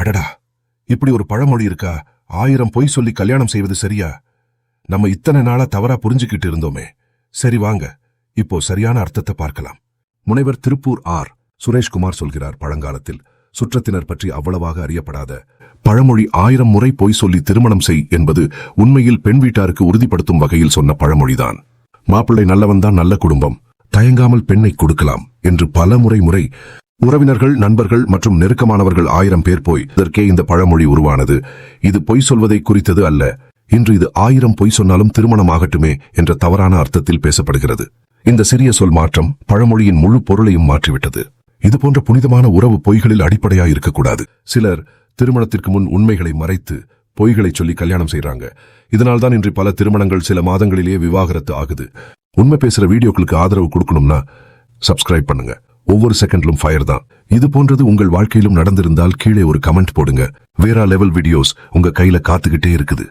அடடா, இப்படி ஒரு பழமொழி இருக்கா? 1000 பொய் சொல்லி கல்யாணம் செய்வது சரியா? நம்ம இத்தனை நாளா தவறா புரிஞ்சுக்கிட்டு இருந்தோமே. சரி வாங்க, இப்போ சரியான அர்த்தத்தை பார்க்கலாம். முனைவர் திருப்பூர் ஆர். சுரேஷ்குமார் சொல்கிறார், பழங்காலத்தில் சுற்றத்தினர் பற்றி அவ்வளவாக அறியப்படாத பழமொழி 1000 முறை பொய் சொல்லி திருமணம் செய் என்பது உண்மையில் பெண் வீட்டாருக்கு உறுதிப்படுத்தும் வகையில் சொன்ன பழமொழிதான். மாப்பிள்ளை நல்லவன்தான், நல்ல குடும்பம், தயங்காமல் பெண்ணை கொடுக்கலாம் என்று பல முறை உறவினர்கள், நண்பர்கள் மற்றும் நெருக்கமானவர்கள் 1000 பேர் போய் இதற்கே இந்த பழமொழி உருவானது. இது பொய் சொல்வதை குறித்தது அல்ல. இன்று இது 1000 பொய் சொன்னாலும் திருமணம் ஆகட்டுமே என்ற தவறான அர்த்தத்தில் பேசப்படுகிறது. இந்த சிறிய சொல் மாற்றம் பழமொழியின் முழு பொருளையும் மாற்றிவிட்டது. இதுபோன்ற புனிதமான உறவு பொய்களில் அடிப்படையா இருக்கக்கூடாது. சிலர் திருமணத்திற்கு முன் உண்மைகளை மறைத்து பொய்களை சொல்லி கல்யாணம் செய்றாங்க. இதனால்தான் இன்று பல திருமணங்கள் சில மாதங்களிலேயே விவாகரத்து ஆகுது. உண்மை பேசுற வீடியோக்களுக்கு ஆதரவு கொடுக்கணும்னா சப்ஸ்கிரைப் பண்ணுங்க. ஒவ்வொரு செகண்ட்லும் ஃபயர் தான். இது போன்றது உங்கள் வாழ்க்கையிலும் நடந்திருந்தால் கீழே ஒரு கமெண்ட் போடுங்க. வேற லெவல் வீடியோஸ் உங்க கையில காத்துக்கிட்டே இருக்குது.